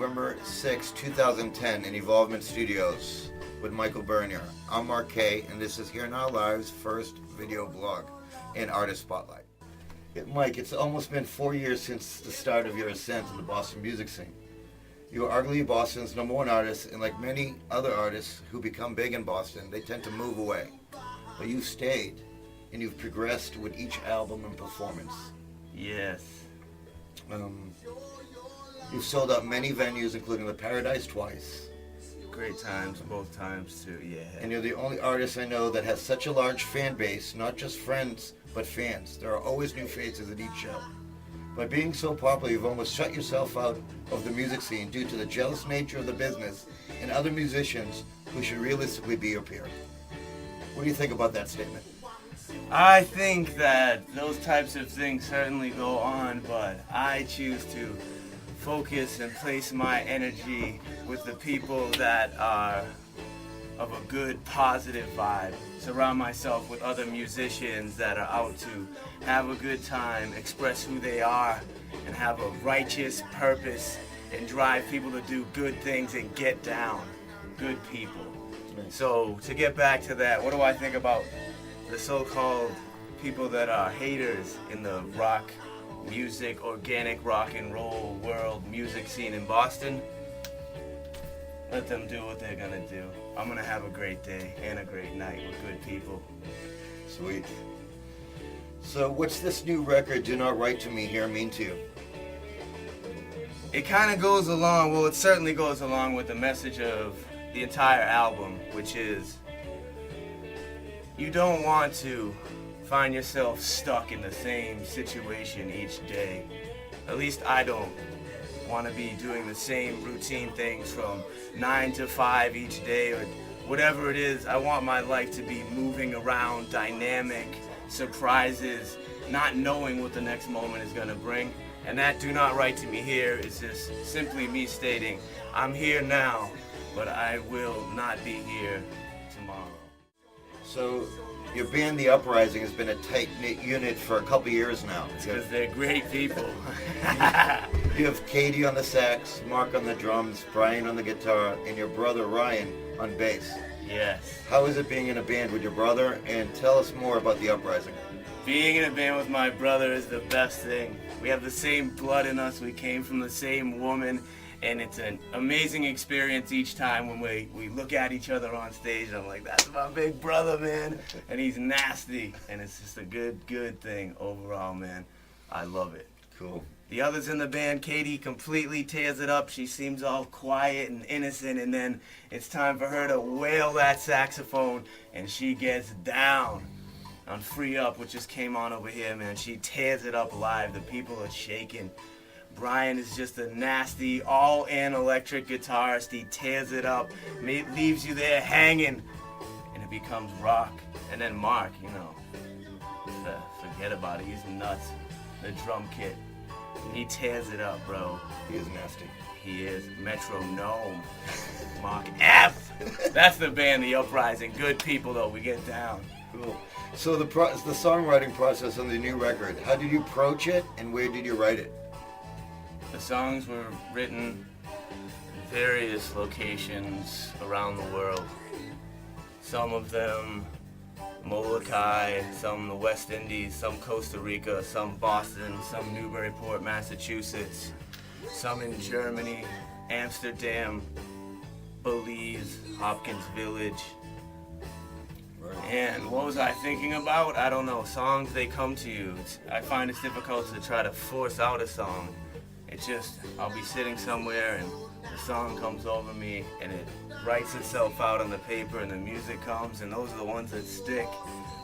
November 6, 2010 in Evolvement Studios with Michael Bernier. I'm Mark Kay, and this is Here Now Live's first video blog and Artist Spotlight. Mike, it's almost been 4 years since the start of your ascent in the Boston music scene. You are arguably Boston's #1 artist, and like many other artists who become big in Boston, they tend to move away. But you've stayed, and you've progressed with each album and performance. Yes. You've sold out many venues, including the Paradise twice. Great times, both times too, yeah. And you're the only artist I know that has such a large fan base, not just friends, but fans. There are always new faces at each show. By being so popular, you've almost shut yourself out of the music scene due to the jealous nature of the business and other musicians who should realistically be your peer. What do you think about that statement? I think that those types of things certainly go on, but I choose to focus and place my energy with the people that are of a good, positive vibe. Surround myself with other musicians that are out to have a good time, express who they are, and have a righteous purpose and drive people to do good things and get down. Good people. So to get back to that, what do I think about the so-called people that are haters in the rock music, organic rock and roll world music scene in Boston? Let them do what they're gonna do. I'm gonna have a great day and a great night with good people. Sweet. So what's this new record, Do Not Write to Me Here, mean to you? It kind of goes along, well, it certainly goes along with the message of the entire album, which is you don't want to find yourself stuck in the same situation each day. At least I don't want to be doing the same routine things from 9 to 5 each day or whatever it is. I want my life to be moving around, dynamic, surprises, not knowing what the next moment is going to bring. And that Do Not Write to Me Here is just simply me stating, I'm here now, but I will not be here tomorrow. So your band, The Uprising, has been a tight-knit unit for a couple years now. Because they're great people. You have Katie on the sax, Mark on the drums, Brian on the guitar, and your brother Ryan on bass. Yes. How is it being in a band with your brother? And tell us more about The Uprising. Being in a band with my brother is the best thing. We have the same blood in us. We came from the same woman. And it's an amazing experience each time when we look at each other on stage. And I'm like, that's my big brother, man. And he's nasty. And it's just a good thing overall, man. I love it. Cool. The others in the band, Katie completely tears it up. She seems all quiet and innocent. And then it's time for her to wail that saxophone. And she gets down on Free Up, which just came on over here, man. She tears it up live. The people are shaking. Brian is just a nasty, all-in electric guitarist. He tears it up, leaves you there hanging, and it becomes rock. And then Mark, you know, forget about it. He's nuts. The drum kit. He tears it up, bro. He is nasty. He is. Metronome. Mark F. That's the band, The Uprising. Good people, though. We get down. Cool. So the songwriting process on the new record, how did you approach it, and where did you write it? The songs were written in various locations around the world. Some of them Molokai, some the West Indies, some Costa Rica, some Boston, some Newburyport, Massachusetts, some in Germany, Amsterdam, Belize, Hopkins Village. And what was I thinking about? I don't know. Songs, they come to you. I find it's difficult to try to force out a song. It's just, I'll be sitting somewhere and the song comes over me and it writes itself out on the paper and the music comes, and those are the ones that stick.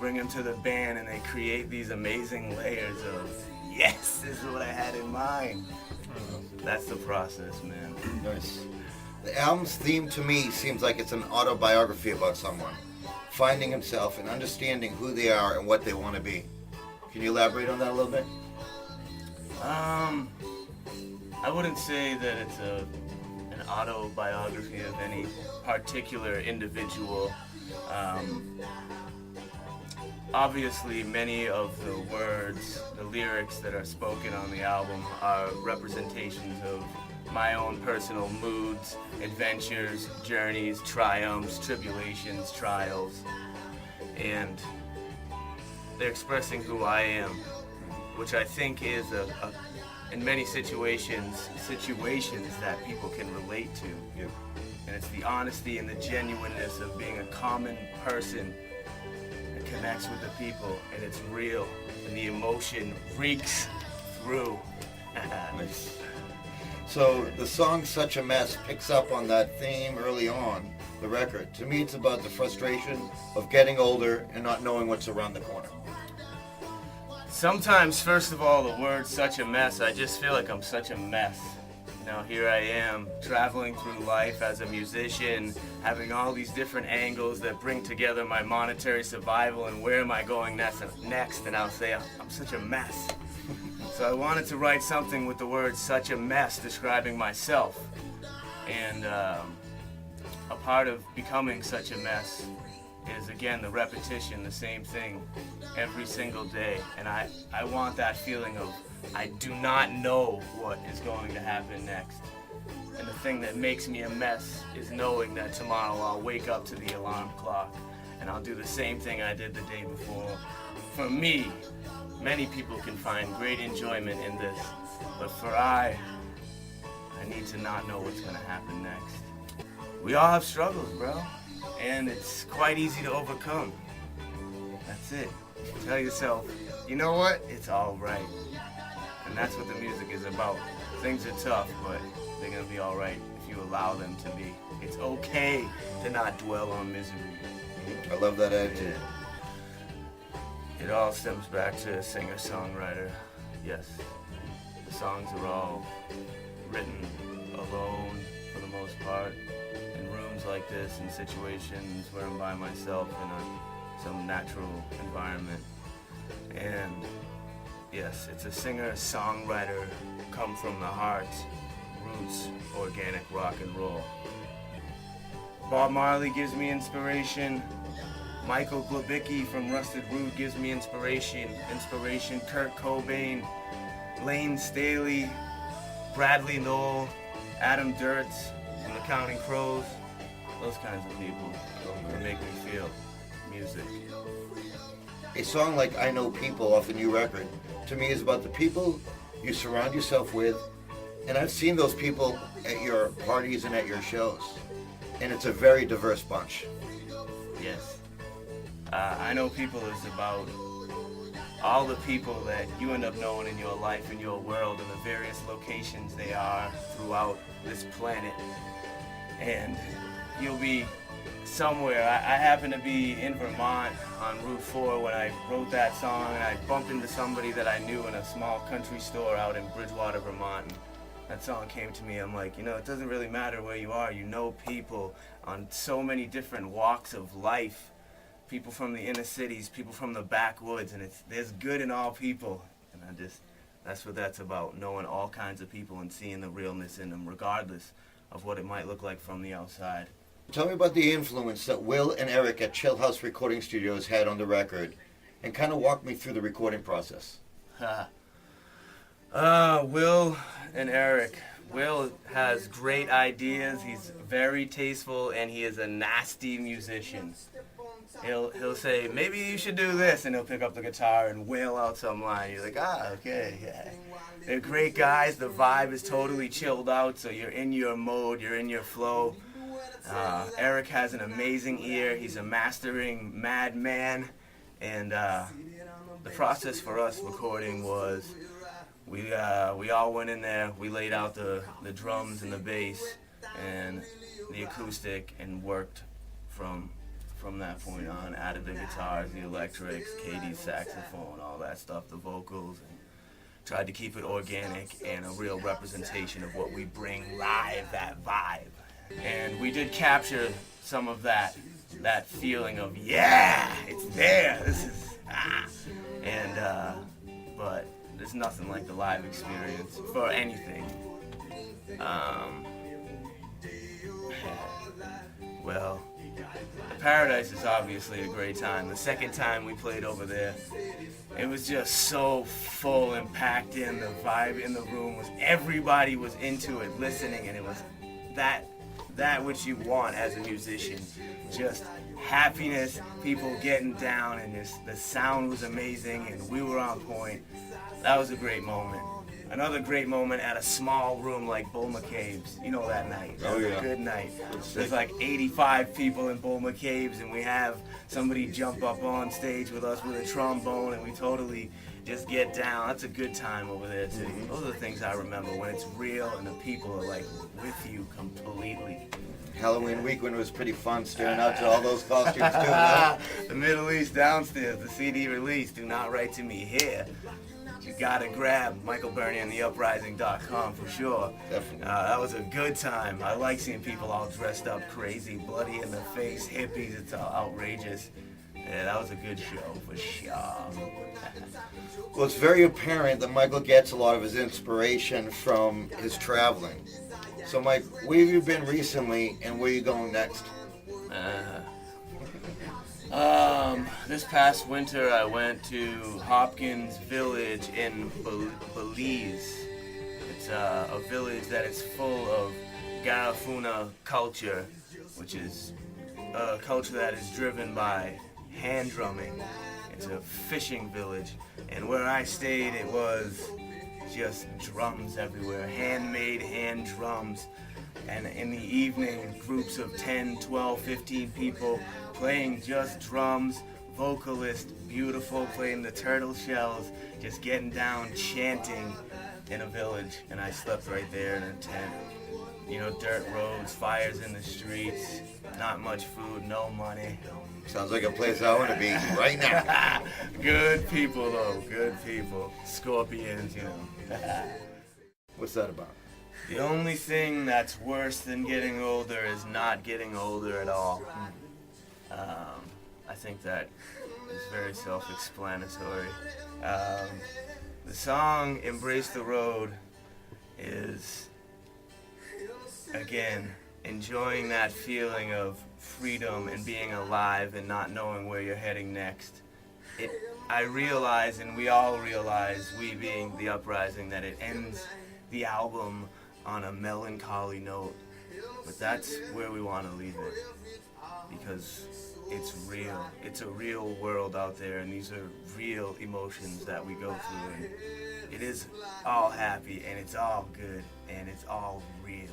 Bring them to the band and they create these amazing layers of, yes, this is what I had in mind. That's the process, man. Nice. The album's theme to me seems like it's an autobiography about someone, finding himself and understanding who they are and what they want to be. Can you elaborate on that a little bit? I wouldn't say that it's an autobiography of any particular individual. Obviously, many of the words, the lyrics that are spoken on the album are representations of my own personal moods, adventures, journeys, triumphs, tribulations, trials, and they're expressing who I am, which I think is in many situations that people can relate to. Yep. And it's the honesty and the genuineness of being a common person that connects with the people, and it's real, and the emotion reeks through. Nice. So the song Such a Mess picks up on that theme early on the record. To me, it's about the frustration of getting older and not knowing what's around the corner. Sometimes, first of all, the word such a mess, I just feel like I'm such a mess. Now here I am, traveling through life as a musician, having all these different angles that bring together my monetary survival and where am I going next, and I'll say, I'm such a mess. So I wanted to write something with the word such a mess describing myself. And a part of becoming such a mess is, again, the repetition, the same thing every single day. And I want that feeling of I do not know what is going to happen next. And the thing that makes me a mess is knowing that tomorrow I'll wake up to the alarm clock and I'll do the same thing I did the day before. For me, many people can find great enjoyment in this, but for I need to not know what's gonna happen next. We all have struggles, bro, and it's quite easy to overcome. That's it. Tell yourself, you know what? It's all right. And that's what the music is about. Things are tough, but they're gonna be all right if you allow them to be. It's okay to not dwell on misery. I love that attitude. It all stems back to a singer-songwriter. Yes, the songs are all written alone for the most part, in rooms like this, in situations where I'm by myself in some natural environment. And yes, it's a singer-songwriter, come from the heart, roots, organic rock and roll. Bob Marley gives me inspiration. Michael Glabicki from Rusted Root gives me inspiration. Kurt Cobain, Lane Staley, Bradley Nowell, Adam Duritz from the Counting Crows. Those kinds of people that make me feel music. A song like I Know People off the new record, to me, is about the people you surround yourself with. And I've seen those people at your parties and at your shows. And it's a very diverse bunch. Yes. I Know People is about all the people that you end up knowing in your life, in your world, and the various locations they are throughout this planet. And you'll be somewhere. I happen to be in Vermont on Route 4 when I wrote that song, and I bumped into somebody that I knew in a small country store out in Bridgewater, Vermont. And that song came to me. I'm like, it doesn't really matter where you are. You know people on so many different walks of life. People from the inner cities, people from the backwoods, and there's good in all people. And that's what that's about, knowing all kinds of people and seeing the realness in them, regardless of what it might look like from the outside. Tell me about the influence that Will and Eric at Chill House Recording Studios had on the record, and kind of walk me through the recording process. Will and Eric. Will has great ideas, he's very tasteful, and he is a nasty musician. He'll say, maybe you should do this, and he'll pick up the guitar and wail out some line. You're like, okay, yeah. They're great guys, the vibe is totally chilled out, so you're in your mode, you're in your flow. Eric has an amazing ear, he's a mastering madman, and the process for us recording was, we all went in there, we laid out the drums and the bass and the acoustic and worked from that point on, added the guitars, the electrics, Katie's saxophone, all that stuff, the vocals, and tried to keep it organic and a real representation of what we bring live, that vibe. And we did capture some of that feeling of, yeah, it's there, this is, but there's nothing like the live experience for anything. Well, the Paradise is obviously a great time. The second time we played over there, it was just so full and packed in. The vibe in the room was, everybody was into it, listening, and it was that which you want as a musician. Just happiness, people getting down, and the sound was amazing, and we were on point. That was a great moment. Another great moment at a small room like Bull McCabe's. You know that night. That was a good night. There's like 85 people in Bull McCabe's, and we have somebody jump up on stage with us with a trombone, and we totally just get down. That's a good time over there too. Those are the things I remember, when it's real and the people are like with you completely. Halloween week when it was pretty fun staring out to all those costumes too. No? The Middle East downstairs, the CD release. Do not write to me here. You gotta grab Michael Bernier and theuprising.com for sure. Definitely. That was a good time. I like seeing people all dressed up crazy, bloody in the face, hippies. It's all outrageous. Yeah, that was a good show for sure. Well, it's very apparent that Michael gets a lot of his inspiration from his traveling. So, Mike, where have you been recently, and where are you going next? This past winter I went to Hopkins Village in Belize. It's a village that is full of Garifuna culture, which is a culture that is driven by hand drumming. It's a fishing village, and where I stayed, it was just drums everywhere, handmade hand drums. And in the evening, groups of 10, 12, 15 people playing just drums, vocalist, beautiful, playing the turtle shells, just getting down, chanting in a village. And I slept right there in a tent. You know, dirt roads, fires in the streets, not much food, no money. Sounds like a place I want to be right now. Good people, though, good people. Scorpions, you know. What's that about? The only thing that's worse than getting older is not getting older at all. I think that is very self-explanatory. The song Embrace the Road is, again, enjoying that feeling of freedom and being alive and not knowing where you're heading next. I realize, and we all realize, we being the Uprising, that it ends the album on a melancholy note, but that's where we want to leave it, because it's real. It's a real world out there, and these are real emotions that we go through, and it is all happy, and it's all good, and it's all real.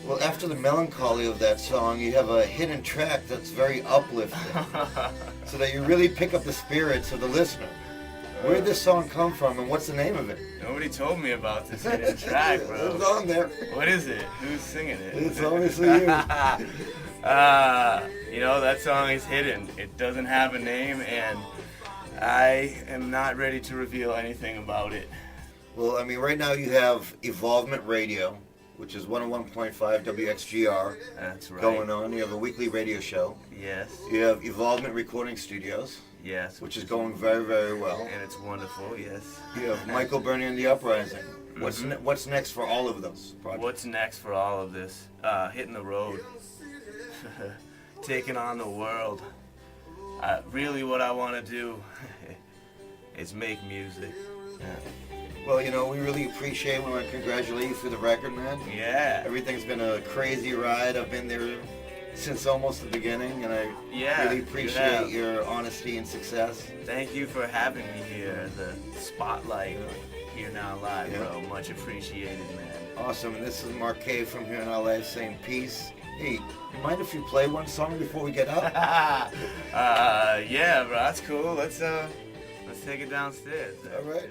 Well, after the melancholy of that song, you have a hidden track that's very uplifting, so that you really pick up the spirits of the listener. Where did this song come from, and what's the name of it? Nobody told me about this hidden track, bro. It's on there. What is it? Who's singing it? It's obviously you. You know, that song is hidden. It doesn't have a name, and I am not ready to reveal anything about it. Well, I mean, right now you have Evolvement Radio, which is 101.5 WXGR. That's right. Going on. You have a weekly radio show. Yes. You have Evolvement Recording Studios. Yes. Which is going very, very well. And it's wonderful, yes. You have Michael Bernier and the Uprising. What's next for all of those projects? What's next for all of this? Hitting the road. Taking on the world. Really what I want to do is make music. Well, you know, we really appreciate, we want to congratulate you for the record, man. Yeah. Everything's been a crazy ride. I've been there since almost the beginning, and I really appreciate your honesty and success. Thank you for having me here, the spotlight Here Now Live, bro. Much appreciated, man. Awesome, and this is Mark K from here in LA saying peace. Hey, you mind if you play one song before we get out? Yeah, bro, that's cool. Let's take it downstairs. All right.